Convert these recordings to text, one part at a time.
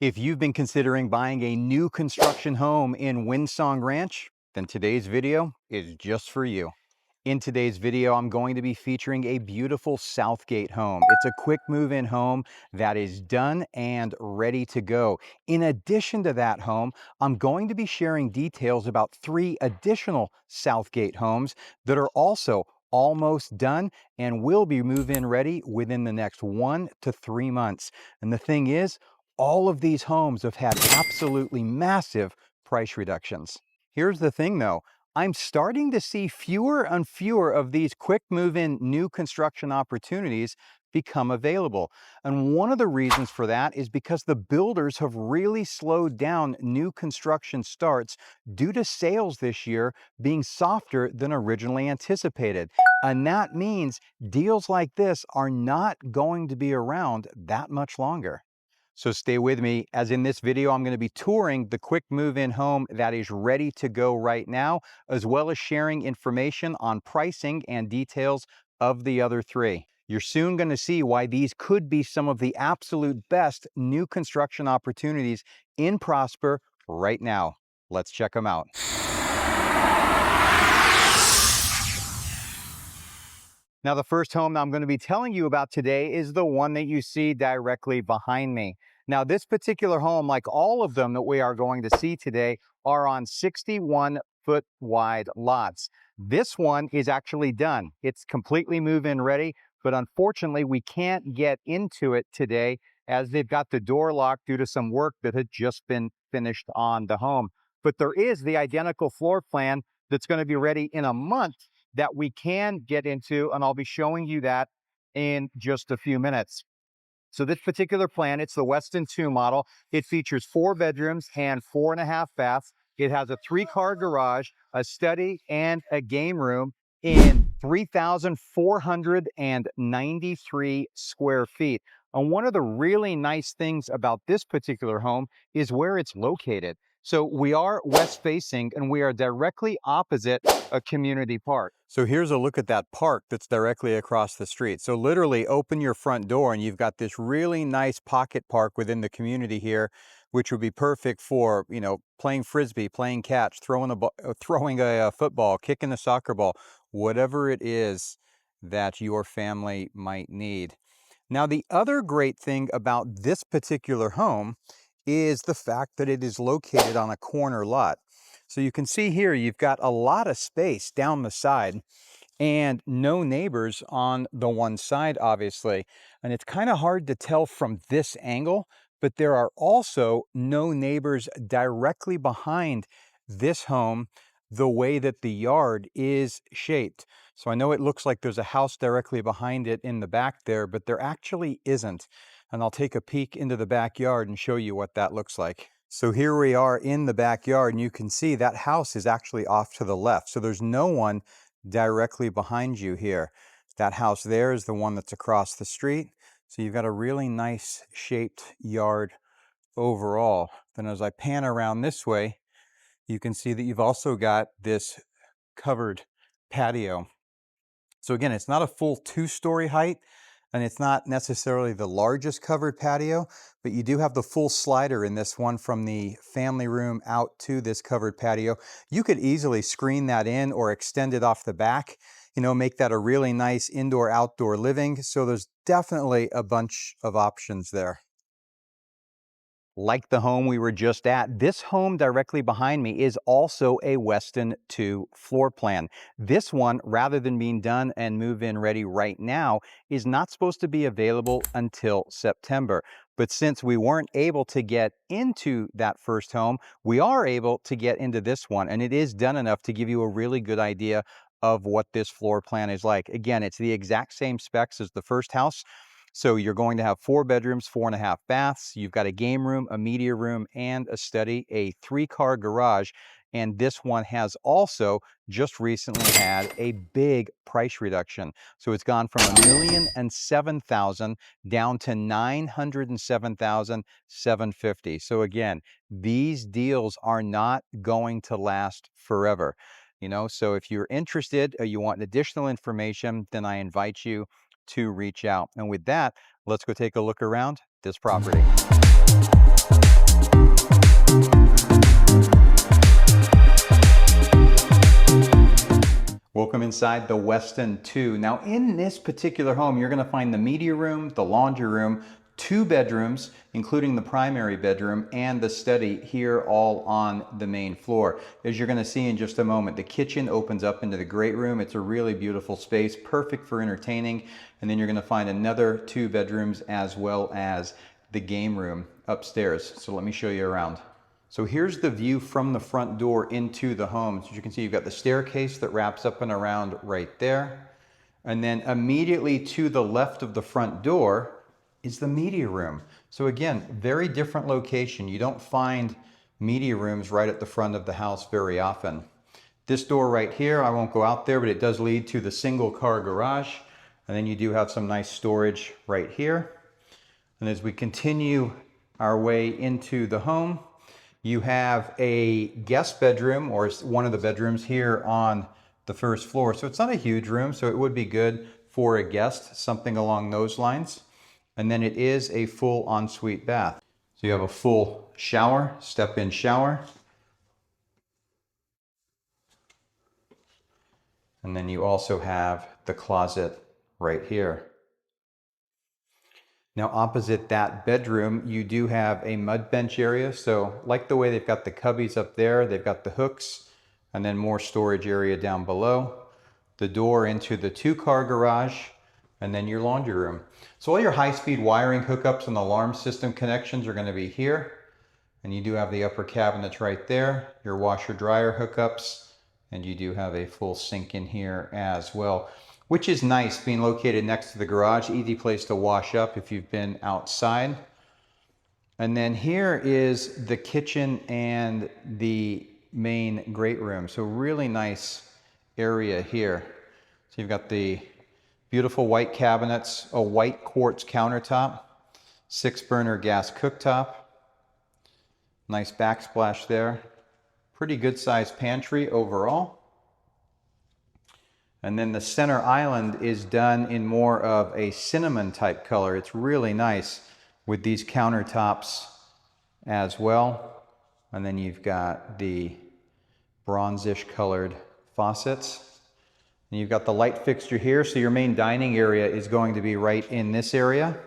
If you've been considering buying a new construction home in Windsong Ranch, then today's video is just for you. In today's video, I'm going to be featuring a beautiful Southgate home. It's a quick move-in home that is done and ready to go. In addition to that home, I'm going to be sharing details about 3 additional Southgate homes that are also almost done and will be move-in ready within the next 1 to 3 months. And the thing is, all of these homes have had absolutely massive price reductions. Here's the thing though, I'm starting to see fewer and fewer of these quick move-in new construction opportunities become available. And one of the reasons for that is because the builders have really slowed down new construction starts due to sales this year being softer than originally anticipated. And that means deals like this are not going to be around that much longer. So stay with me, as in this video, I'm going to be touring the quick move-in home that is ready to go right now, as well as sharing information on pricing and details of the other 3. You're soon going to see why these could be some of the absolute best new construction opportunities in Prosper right now. Let's check them out. Now, the first home that I'm going to be telling you about today is the one that you see directly behind me. Now, this particular home, like all of them that we are going to see today, are on 61-foot wide lots. This one is actually done. It's completely move-in ready, but unfortunately, we can't get into it today as they've got the door locked due to some work that had just been finished on the home. But there is the identical floor plan that's going to be ready in a month that we can get into, and I'll be showing you that in just a few minutes. So this particular plan, it's the Weston II model. It features 4 bedrooms and 4.5 baths. It has a 3-car garage, a study, and a game room in 3,493 square feet. And one of the really nice things about this particular home is where it's located. So we are west facing and we are directly opposite a community park. So here's a look at that park that's directly across the street. So literally open your front door and you've got this really nice pocket park within the community here, which would be perfect for, playing frisbee, playing catch, throwing a football, kicking a soccer ball, whatever it is that your family might need. Now, the other great thing about this particular home is the fact that it is located on a corner lot. So you can see here, you've got a lot of space down the side and no neighbors on the one side, obviously. And it's kind of hard to tell from this angle, but there are also no neighbors directly behind this home the way that the yard is shaped. So I know it looks like there's a house directly behind it in the back there, but there actually isn't. And I'll take a peek into the backyard and show you what that looks like. So here we are in the backyard, and you can see that house is actually off to the left. So there's no one directly behind you here. That house there is the one that's across the street. So you've got a really nice shaped yard overall. Then as I pan around this way, you can see that you've also got this covered patio. So again, it's not a full 2-story height, and it's not necessarily the largest covered patio, but you do have the full slider in this one from the family room out to this covered patio. You could easily screen that in or extend it off the back, make that a really nice indoor-outdoor living. So there's definitely a bunch of options there. Like the home we were just at, this home directly behind me is also a Weston II floor plan. This one, rather than being done and move-in ready right now, is not supposed to be available until September. But since we weren't able to get into that first home, we are able to get into this one, and it is done enough to give you a really good idea of what this floor plan is like. Again, it's the exact same specs as the first house. So you're going to have 4 bedrooms, 4.5 baths. You've got a game room, a media room, and a study, a 3-car garage. And this one has also just recently had a big price reduction. So it's gone from $1,007,000 down to $907,750. So again, these deals are not going to last forever. So if you're interested or you want additional information, then I invite you to reach out. And with that, let's go take a look around this property. inside the Weston II. Now in this particular home, you're gonna find the media room, the laundry room, 2 bedrooms, including the primary bedroom and the study here all on the main floor. As you're gonna see in just a moment, the kitchen opens up into the great room. It's a really beautiful space, perfect for entertaining. And then you're gonna find another 2 bedrooms as well as the game room upstairs. So let me show you around. So here's the view from the front door into the home. So as you can see, you've got the staircase that wraps up and around right there. And then immediately to the left of the front door is the media room. So again, very different location. You don't find media rooms right at the front of the house very often. This door right here, I won't go out there, but it does lead to the single car garage. And then you do have some nice storage right here. And as we continue our way into the home, you have a guest bedroom, or one of the bedrooms here on the first floor. So it's not a huge room, so it would be good for a guest, something along those lines. And then it is a full ensuite bath. So you have a full shower, step-in shower. And then you also have the closet right here. Now opposite that bedroom, you do have a mud bench area. So like the way they've got the cubbies up there, they've got the hooks and then more storage area down below. The door into the 2-car garage and then your laundry room. So all your high-speed wiring hookups and alarm system connections are gonna be here. And you do have the upper cabinets right there, your washer dryer hookups, and you do have a full sink in here as well, which is nice being located next to the garage. Easy place to wash up if you've been outside. And then here is the kitchen and the main great room. So really nice area here. So you've got the beautiful white cabinets, a white quartz countertop, 6-burner gas cooktop, nice backsplash there. Pretty good sized pantry overall. And then the center island is done in more of a cinnamon type color. It's really nice with these countertops as well. And then you've got the bronzish colored faucets. And you've got the light fixture here. So your main dining area is going to be right in this area.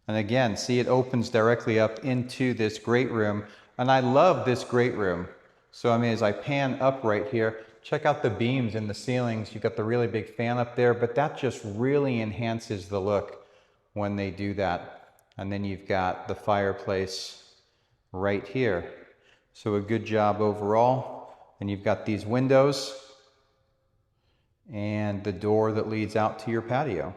And again, see, it opens directly up into this great room. And I love this great room. So I mean, as I pan up right here, check out the beams in the ceilings. You've got the really big fan up there, but that just really enhances the look when they do that. And then you've got the fireplace right here. So a good job overall. And you've got these windows and the door that leads out to your patio.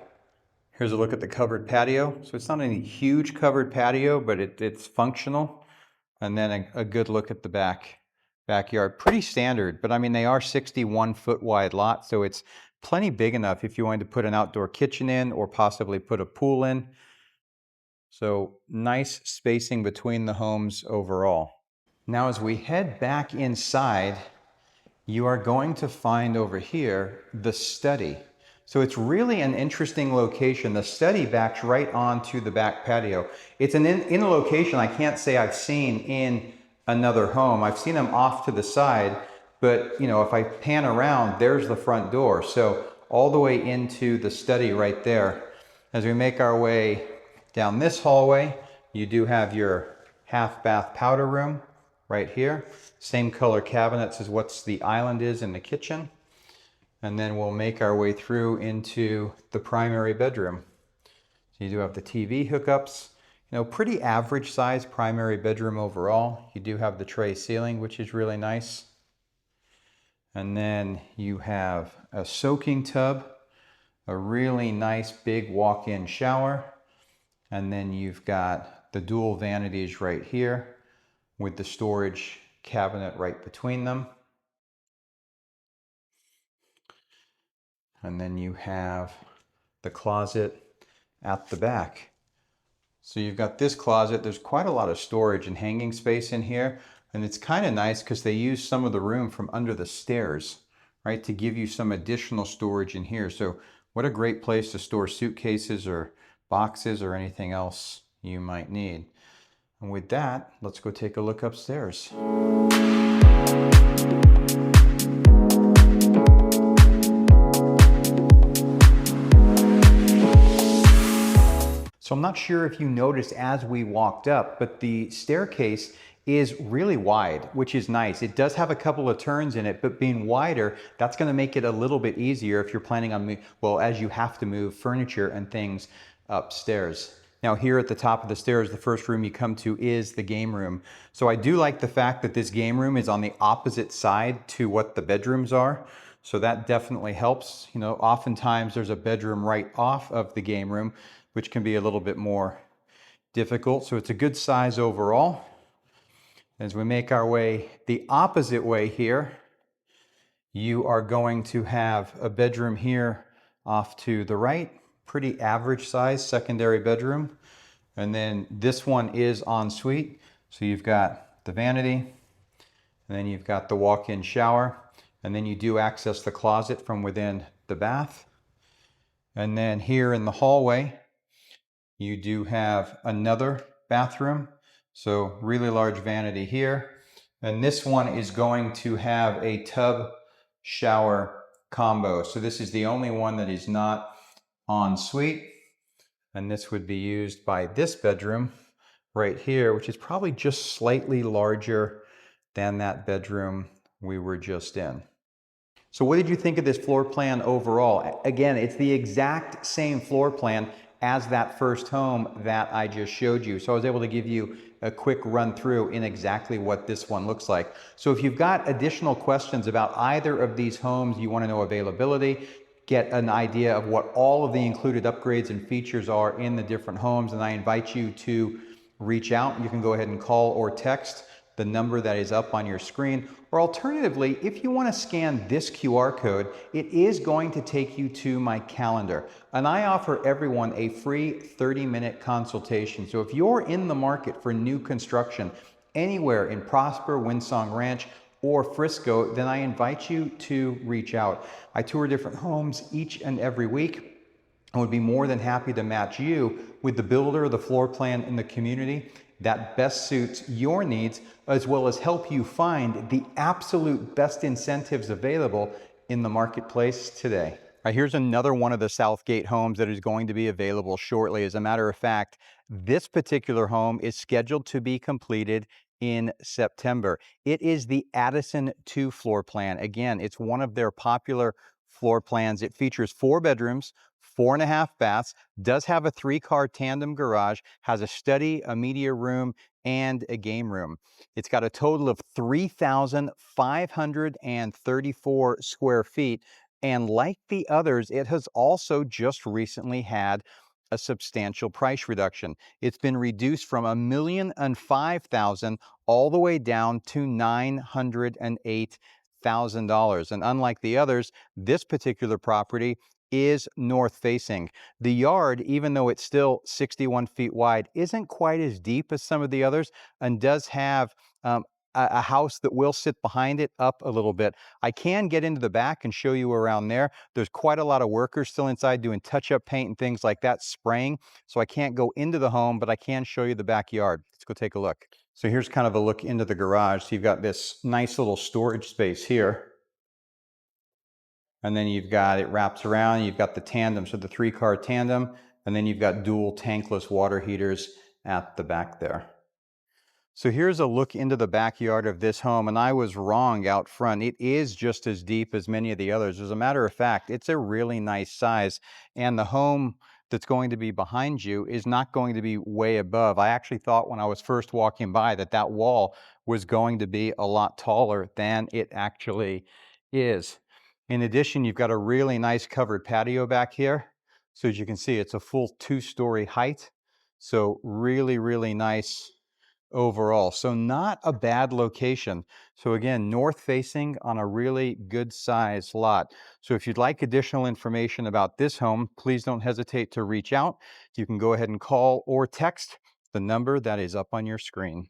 Here's a look at the covered patio. So it's not any huge covered patio, but it's functional. And then a good look at the backyard. Pretty standard, but I mean, they are 61-foot wide lots, so it's plenty big enough if you wanted to put an outdoor kitchen in or possibly put a pool in. So nice spacing between the homes overall. Now, as we head back inside, you are going to find over here the study. So it's really an interesting location. The study backs right onto the back patio. It's in a location I can't say I've seen in another home. I've seen them off to the side, but you know, if I pan around, there's the front door. So all the way into the study right there. As we make our way down this hallway, you do have your half bath powder room right here. Same color cabinets as what the island is in the kitchen. And then we'll make our way through into the primary bedroom. So you do have the TV hookups. You know, pretty average size primary bedroom overall. You do have the tray ceiling, which is really nice. And then you have a soaking tub, a really nice big walk-in shower. And then you've got the dual vanities right here with the storage cabinet right between them. And then you have the closet at the back. So you've got this closet. There's quite a lot of storage and hanging space in here. And it's kind of nice because they use some of the room from under the stairs, right, to give you some additional storage in here. So what a great place to store suitcases or boxes or anything else you might need. And with that, let's go take a look upstairs. So I'm not sure if you noticed as we walked up, but the staircase is really wide, which is nice. It does have a couple of turns in it, but being wider, that's going to make it a little bit easier if you're planning on, well, as you have to move furniture and things upstairs. Now here at the top of the stairs, the first room you come to is the game room. So I do like the fact that this game room is on the opposite side to what the bedrooms are. So that definitely helps. You know, oftentimes there's a bedroom right off of the game room, which can be a little bit more difficult. So it's a good size overall. As we make our way the opposite way here, you are going to have a bedroom here off to the right, pretty average size secondary bedroom. And then this one is ensuite. So you've got the vanity, and then you've got the walk-in shower, and then you do access the closet from within the bath. And then here in the hallway, you do have another bathroom. So really large vanity here. And this one is going to have a tub shower combo. So this is the only one that is not en suite. And this would be used by this bedroom right here, which is probably just slightly larger than that bedroom we were just in. So what did you think of this floor plan overall? Again, it's the exact same floor plan as that first home that I just showed you. So I was able to give you a quick run through in exactly what this one looks like. So if you've got additional questions about either of these homes, you want to know availability, get an idea of what all of the included upgrades and features are in the different homes, and I invite you to reach out. You can go ahead and call or text the number that is up on your screen. Or alternatively, if you want to scan this QR code, it is going to take you to my calendar. And I offer everyone a free 30-minute consultation. So if you're in the market for new construction anywhere in Prosper, Windsong Ranch, or Frisco, then I invite you to reach out. I tour different homes each and every week. I would be more than happy to match you with the builder, the floor plan in the community that best suits your needs, as well as help you find the absolute best incentives available in the marketplace today. All right, here's another one of the Southgate homes that is going to be available shortly. As a matter of fact, this particular home is scheduled to be completed in September. It is the Addison II floor plan. Again, it's one of their popular floor plans. It features 4 bedrooms, 4.5 baths, does have a 3-car tandem garage, has a study, a media room, and a game room. It's got a total of 3,534 square feet. And like the others, it has also just recently had a substantial price reduction. It's been reduced from $1,005,000 all the way down to $908,000. And unlike the others, this particular property is north facing. The yard, even though it's still 61 feet wide, isn't quite as deep as some of the others, and does have a house that will sit behind it up a little bit. I can get into the back and show you around there. There's quite a lot of workers still inside doing touch-up paint and things like that, spraying. So I can't go into the home, but I can show you the backyard. Let's go take a look. So here's kind of a look into the garage. So you've got this nice little storage space here. And then you've got, it wraps around, you've got the tandem, so the 3-car tandem, and then you've got dual tankless water heaters at the back there. So here's a look into the backyard of this home, and I was wrong out front. It is just as deep as many of the others. As a matter of fact, it's a really nice size, and the home that's going to be behind you is not going to be way above. I actually thought when I was first walking by that that wall was going to be a lot taller than it actually is. In addition, you've got a really nice covered patio back here. So as you can see, it's a full 2-story height. So really, really nice overall. So not a bad location. So again, north facing on a really good size lot. So if you'd like additional information about this home, please don't hesitate to reach out. You can go ahead and call or text the number that is up on your screen.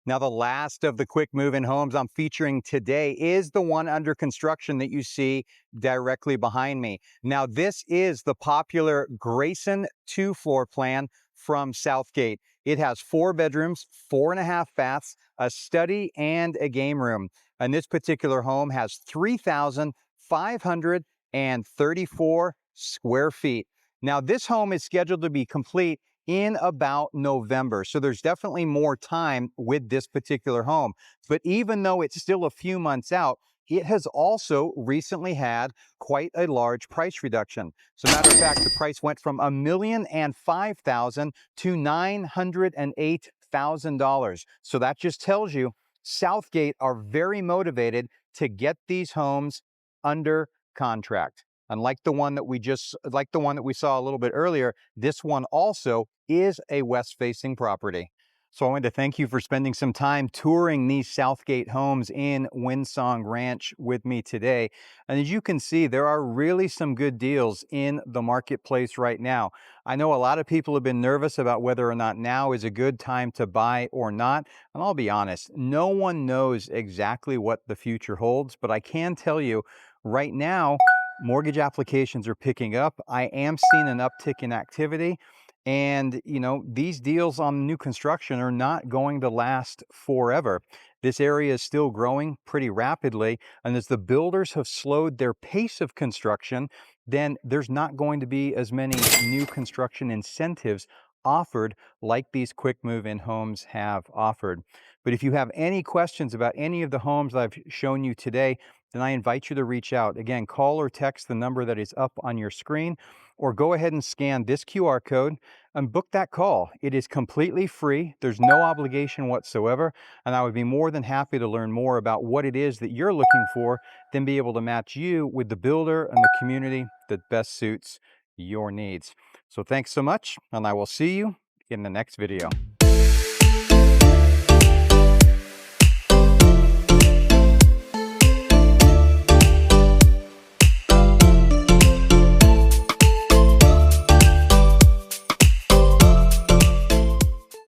Now, the last of the quick move-in homes I'm featuring today is the one under construction that you see directly behind me. Now, this is the popular Grayson II floor plan from Southgate. It has 4 bedrooms, 4.5 baths, a study, and a game room. And this particular home has 3,534 square feet. Now, this home is scheduled to be complete in about November. So there's definitely more time with this particular home. But even though it's still a few months out, it has also recently had quite a large price reduction. So matter of fact, the price went from $1,005,000 to $908,000. So that just tells you Southgate are very motivated to get these homes under contract. Unlike the one that we saw a little bit earlier, this one also is a west-facing property. So I wanted to thank you for spending some time touring these Southgate homes in Windsong Ranch with me today. And as you can see, there are really some good deals in the marketplace right now. I know a lot of people have been nervous about whether or not now is a good time to buy or not. And I'll be honest, no one knows exactly what the future holds, but I can tell you right now, mortgage applications are picking up. I am seeing an uptick in activity. And, these deals on new construction are not going to last forever. This area is still growing pretty rapidly. And as the builders have slowed their pace of construction, then there's not going to be as many new construction incentives offered like these quick move-in homes have offered. But if you have any questions about any of the homes I've shown you today, then I invite you to reach out. Again, call or text the number that is up on your screen, or go ahead and scan this QR code and book that call. It is completely free. There's no obligation whatsoever, and I would be more than happy to learn more about what it is that you're looking for, then be able to match you with the builder and the community that best suits your needs. So thanks so much, and I will see you in the next video.